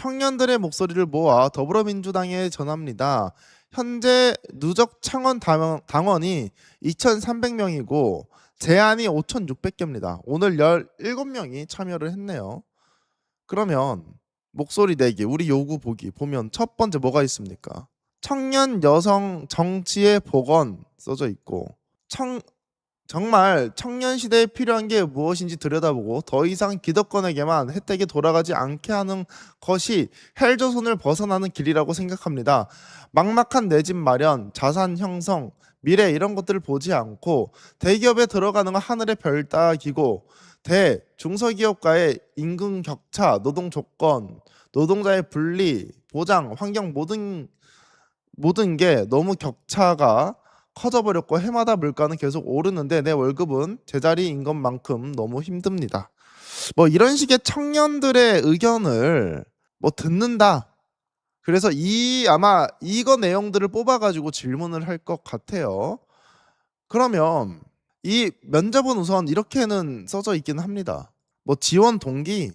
청년들의 목소리를 모아 더불어민주당에 전합니다. 현재 누적 창원 당원이 2,300명이고 제안이 5,600개입니다. 오늘 17명이 참여를 했네요. 그러면 목소리 내기, 우리 요구 보기 보면 첫 번째 뭐가 있습니까? 청년 여성 정치의 복원 써져 있고 정말 청년 시대에 필요한 게 무엇인지 들여다보고 더 이상 기득권에게만 혜택이 돌아가지 않게 하는 것이 헬조선을 벗어나는 길이라고 생각합니다. 막막한 내 집 마련, 자산 형성, 미래 이런 것들을 보지 않고 대기업에 들어가는 건 하늘의 별 따기고 중소기업과의 임금 격차, 노동 조건, 노동자의 분리, 보장, 환경 모든 게 너무 격차가 커져버렸고 해마다 물가는 계속 오르는데 내 월급은 제자리인 것만큼 너무 힘듭니다. 뭐 이런 식의 청년들의 의견을 뭐 듣는다. 그래서 아마 이거 내용들을 뽑아가지고 질문을 할 것 같아요. 그러면 이 면접은 우선 이렇게는 써져 있긴 합니다. 뭐 지원 동기,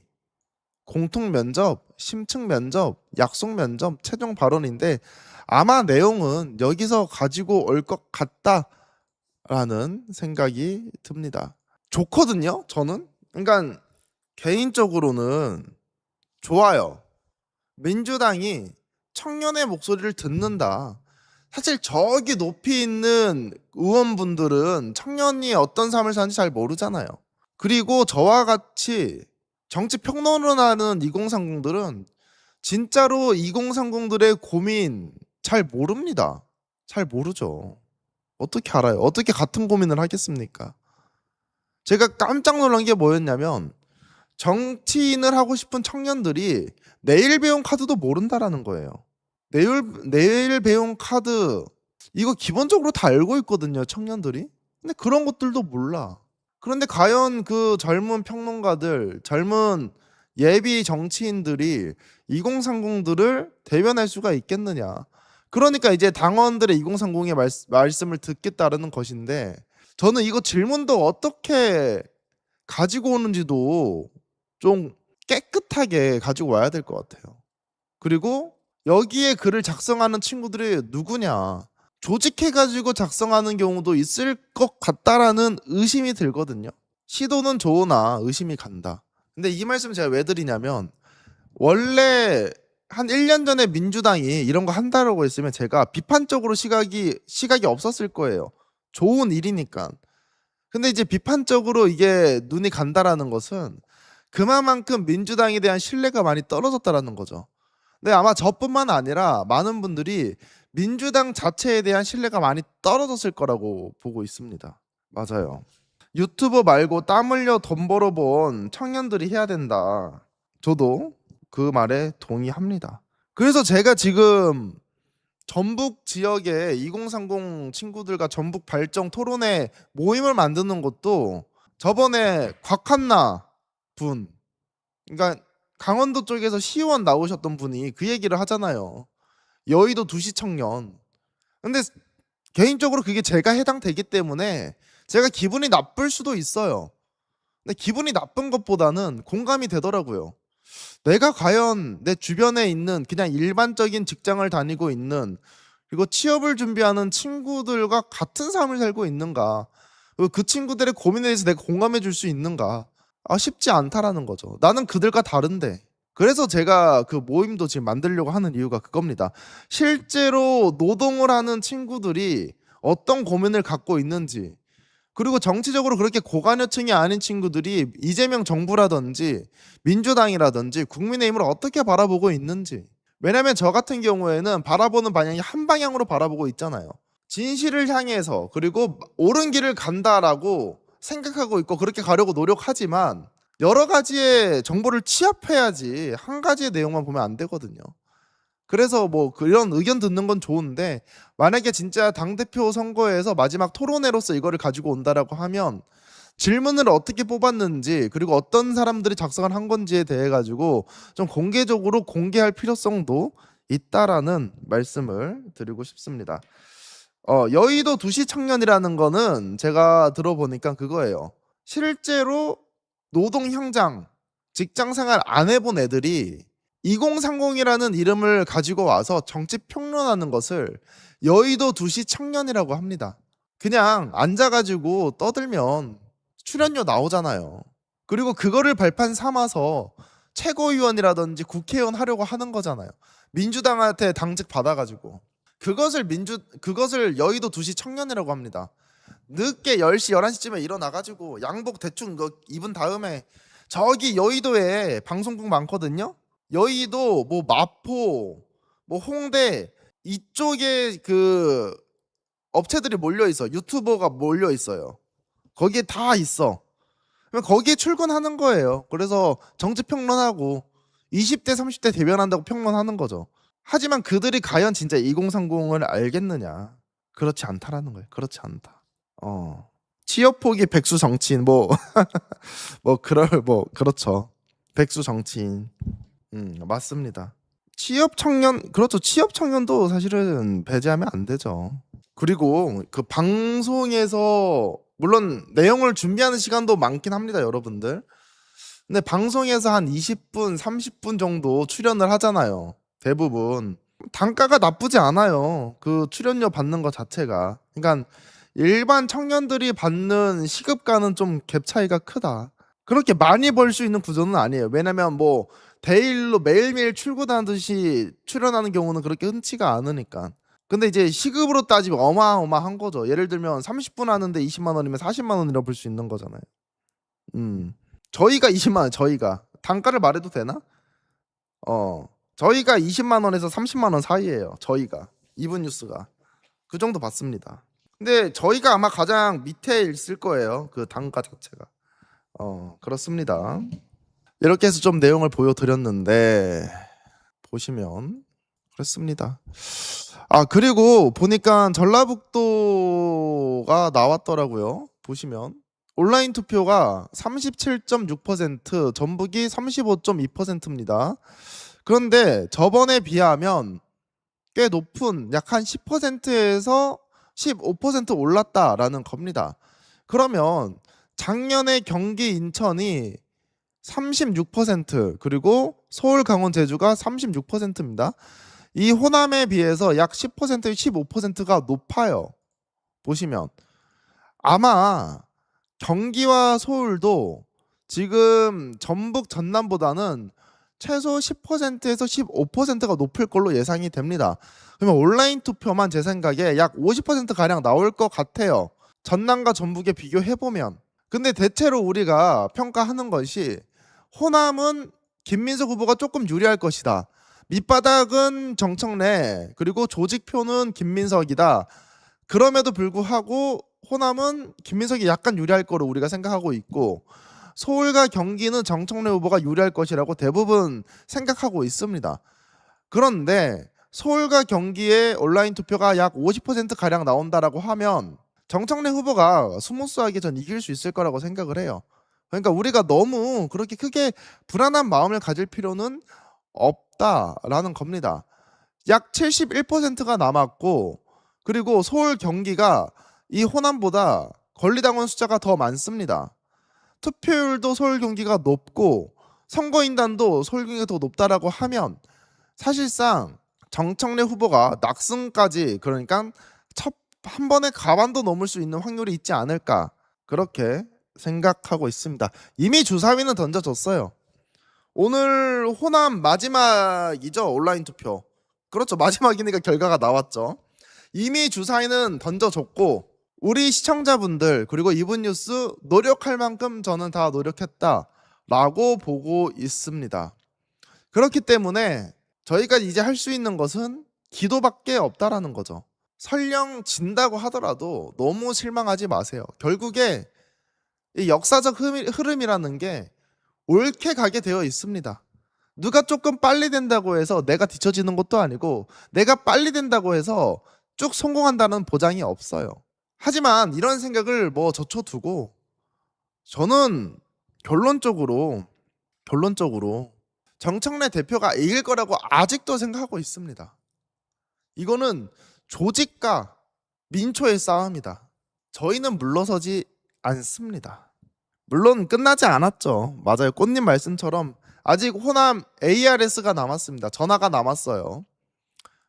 공통 면접, 심층 면접, 약속 면접, 최종 발언인데 아마 내용은 여기서 가지고 올 것 같다라는 생각이 듭니다. 좋거든요, 저는. 그러니까 개인적으로는 좋아요. 민주당이 청년의 목소리를 듣는다. 사실 저기 높이 있는 의원분들은 청년이 어떤 삶을 사는지 잘 모르잖아요. 그리고 저와 같이 정치 평론을 하는 2030들은 진짜로 2030들의 고민 잘 모릅니다. 잘 모르죠. 어떻게 알아요? 어떻게 같은 고민을 하겠습니까? 제가 깜짝 놀란 게 뭐였냐면 정치인을 하고 싶은 청년들이 내일 배움 카드도 모른다라는 거예요. 내일 배움 카드 이거 기본적으로 다 알고 있거든요, 청년들이. 근데 그런 것들도 몰라. 그런데 과연 그 젊은 평론가들, 젊은 예비 정치인들이 2030들을 대변할 수가 있겠느냐. 그러니까 이제 당원들의 2030의 말씀을 듣겠다라는 것인데 저는 이거 질문도 어떻게 가지고 오는지도 좀 깨끗하게 가지고 와야 될 것 같아요. 그리고 여기에 글을 작성하는 친구들이 누구냐. 조직해가지고 작성하는 경우도 있을 것 같다라는 의심이 들거든요. 시도는 좋으나 의심이 간다. 근데 이 말씀 제가 왜 드리냐면 원래 한 1년 전에 민주당이 이런 거 한다라고 했으면 제가 비판적으로 시각이 없었을 거예요. 좋은 일이니까. 근데 이제 비판적으로 이게 눈이 간다라는 것은 그만큼 민주당에 대한 신뢰가 많이 떨어졌다라는 거죠. 근데 아마 저뿐만 아니라 많은 분들이 민주당 자체에 대한 신뢰가 많이 떨어졌을 거라고 보고 있습니다. 맞아요. 유튜버 말고 땀 흘려 돈 벌어본 청년들이 해야 된다. 저도 그 말에 동의합니다. 그래서 제가 지금 전북 지역에 2030 친구들과 전북 발정 토론회 모임을 만드는 것도 저번에 곽한나 분, 그러니까 강원도 쪽에서 시의원 나오셨던 분이 그 얘기를 하잖아요. 여의도 두시 청년. 근데 개인적으로 그게 제가 해당되기 때문에 제가 기분이 나쁠 수도 있어요. 근데 기분이 나쁜 것보다는 공감이 되더라고요. 내가 과연 내 주변에 있는 그냥 일반적인 직장을 다니고 있는 그리고 취업을 준비하는 친구들과 같은 삶을 살고 있는가, 그 친구들의 고민에 대해서 내가 공감해 줄 수 있는가, 쉽지 않다라는 거죠. 나는 그들과 다른데. 그래서 제가 그 모임도 지금 만들려고 하는 이유가 그겁니다. 실제로 노동을 하는 친구들이 어떤 고민을 갖고 있는지, 그리고 정치적으로 그렇게 고관여층이 아닌 친구들이 이재명 정부라든지 민주당이라든지 국민의힘을 어떻게 바라보고 있는지. 왜냐면 저 같은 경우에는 바라보는 방향이 한 방향으로 바라보고 있잖아요. 진실을 향해서, 그리고 옳은 길을 간다라고 생각하고 있고 그렇게 가려고 노력하지만 여러 가지의 정보를 취합해야지 한 가지의 내용만 보면 안 되거든요. 그래서 뭐 그런 의견 듣는 건 좋은데 만약에 진짜 당대표 선거에서 마지막 토론회로서 이거를 가지고 온다라고 하면 질문을 어떻게 뽑았는지, 그리고 어떤 사람들이 작성을 한 건지에 대해 가지고 좀 공개적으로 공개할 필요성도 있다라는 말씀을 드리고 싶습니다. 여의도 두시 청년이라는 거는 제가 들어보니까 그거예요. 실제로 노동 현장, 직장 생활 안 해본 애들이 2030이라는 이름을 가지고 와서 정치 평론하는 것을 여의도 2시 청년이라고 합니다. 그냥 앉아가지고 떠들면 출연료 나오잖아요. 그리고 그거를 발판 삼아서 최고위원이라든지 국회의원 하려고 하는 거잖아요. 민주당한테 당직 받아가지고 그것을 여의도 2시 청년이라고 합니다. 늦게 10시 11시쯤에 일어나가지고 양복 대충 입은 다음에 저기 여의도에 방송국 많거든요. 여의도 뭐 마포 뭐 홍대 이쪽에 그 업체들이 몰려 있어. 유튜버가 몰려 있어요. 거기에 다 있어. 그럼 거기에 출근하는 거예요. 그래서 정치 평론하고 20대 30대 대변한다고 평론하는 거죠. 하지만 그들이 과연 진짜 2030을 알겠느냐? 그렇지 않다라는 거예요. 그렇지 않다. 취업 포기 백수 정치인 뭐 그렇죠. 백수 정치인. 맞습니다. 취업 청년 그렇죠. 취업 청년도 사실은 배제하면 안 되죠. 그리고 그 방송에서 물론 내용을 준비하는 시간도 많긴 합니다, 여러분들. 근데 방송에서 한 20분, 30분 정도 출연을 하잖아요. 대부분. 단가가 나쁘지 않아요. 그 출연료 받는 것 자체가. 그러니까 일반 청년들이 받는 시급과는 좀 갭 차이가 크다. 그렇게 많이 벌 수 있는 구조는 아니에요. 왜냐면 뭐 데일로 매일매일 출근하듯이 출연하는 경우는 그렇게 흔치가 않으니까. 근데 이제 시급으로 따지면 어마어마한 거죠. 예를 들면 30분 하는데 20만 원이면 40만 원이라 벌 수 있는 거잖아요. 저희가 20만 원, 저희가 단가를 말해도 되나? 저희가 20만 원에서 30만 원 사이예요. 저희가 이분 뉴스가 그 정도 받습니다. 근데 저희가 아마 가장 밑에 있을 거예요. 그 단가 자체가. 그렇습니다. 이렇게 해서 좀 내용을 보여드렸는데 보시면 그렇습니다. 그리고 보니까 전라북도가 나왔더라고요. 보시면 온라인 투표가 37.6%, 전북이 35.2%입니다. 그런데 저번에 비하면 꽤 높은 약 한 10%에서 15% 올랐다라는 겁니다. 그러면 작년에 경기 인천이 36% 그리고 서울 강원 제주가 36%입니다. 이 호남에 비해서 약 10% 15%가 높아요. 보시면 아마 경기와 서울도 지금 전북 전남보다는 최소 10%에서 15%가 높을 걸로 예상이 됩니다. 그러면 온라인 투표만 제 생각에 약 50% 가량 나올 것 같아요. 전남과 전북에 비교해보면. 근데 대체로 우리가 평가하는 것이 호남은 김민석 후보가 조금 유리할 것이다. 밑바닥은 정청래 그리고 조직표는 김민석이다. 그럼에도 불구하고 호남은 김민석이 약간 유리할 거로 우리가 생각하고 있고 서울과 경기는 정청래 후보가 유리할 것이라고 대부분 생각하고 있습니다. 그런데 서울과 경기의 온라인 투표가 약 50% 가량 나온다라고 하면 정청래 후보가 스무스하게 전 이길 수 있을 거라고 생각을 해요. 그러니까 우리가 너무 그렇게 크게 불안한 마음을 가질 필요는 없다라는 겁니다. 약 71%가 남았고 그리고 서울 경기가 이 호남보다 권리당원 숫자가 더 많습니다. 투표율도 서울 경기가 높고 선거인단도 서울 경기가 더 높다라고 하면 사실상 정청래 후보가 낙승까지 그러니까 한 번에 가반도 넘을 수 있는 확률이 있지 않을까 그렇게 생각하고 있습니다. 이미 주사위는 던져졌어요. 오늘 호남 마지막이죠. 온라인 투표. 그렇죠. 마지막이니까 결과가 나왔죠. 이미 주사위는 던져졌고 우리 시청자분들 그리고 이분 뉴스 노력할 만큼 저는 다 노력했다라고 보고 있습니다. 그렇기 때문에 저희가 이제 할 수 있는 것은 기도밖에 없다라는 거죠. 설령 진다고 하더라도 너무 실망하지 마세요. 결국에 이 역사적 흐름이라는 게 옳게 가게 되어 있습니다. 누가 조금 빨리 된다고 해서 내가 뒤처지는 것도 아니고 내가 빨리 된다고 해서 쭉 성공한다는 보장이 없어요. 하지만 이런 생각을 뭐 젖혀두고 저는 결론적으로 정청래 대표가 이길 거라고 아직도 생각하고 있습니다. 이거는 조직과 민초의 싸움이다. 저희는 물러서지 않습니다. 물론 끝나지 않았죠. 맞아요. 꽃님 말씀처럼 아직 호남 ARS가 남았습니다. 전화가 남았어요.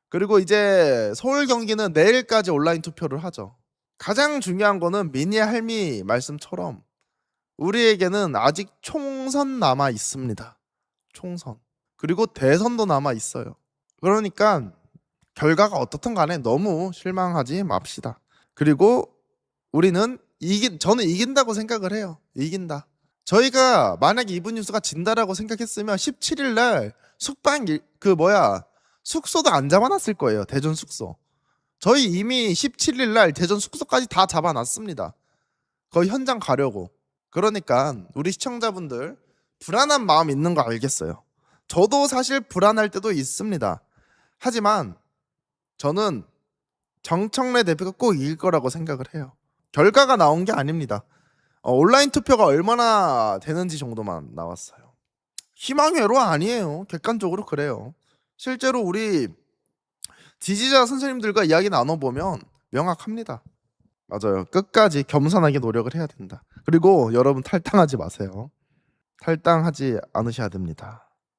그리고 이제 서울 경기는 내일까지 온라인 투표를 하죠. 가장 중요한 거는 미니의 할미 말씀처럼 우리에게는 아직 총선 남아 있습니다. 총선. 그리고 대선도 남아 있어요. 그러니까 결과가 어떻든 간에 너무 실망하지 맙시다. 그리고 우리는 저는 이긴다고 생각을 해요. 이긴다. 저희가 만약에 이분 뉴스가 진다라고 생각했으면 17일 날 숙소도 안 잡아놨을 거예요. 대전 숙소. 저희 이미 17일 날 대전 숙소까지 다 잡아놨습니다. 거의 현장 가려고. 그러니까 우리 시청자분들 불안한 마음 있는 거 알겠어요. 저도 사실 불안할 때도 있습니다. 하지만 저는 정청래 대표가 꼭 이길 거라고 생각을 해요. 결과가 나온 게 아닙니다. 온라인 투표가 얼마나 되는지 정도만 나왔어요. 희망회로 아니에요. 객관적으로 그래요. 실제로 우리 지지자 선생님들과 이야기 나눠보면 명확합니다. 맞아요. 끝까지 겸손하게 노력을 해야 된다. 그리고 여러분 탈당하지 마세요. 탈당하지 않으셔야 됩니다.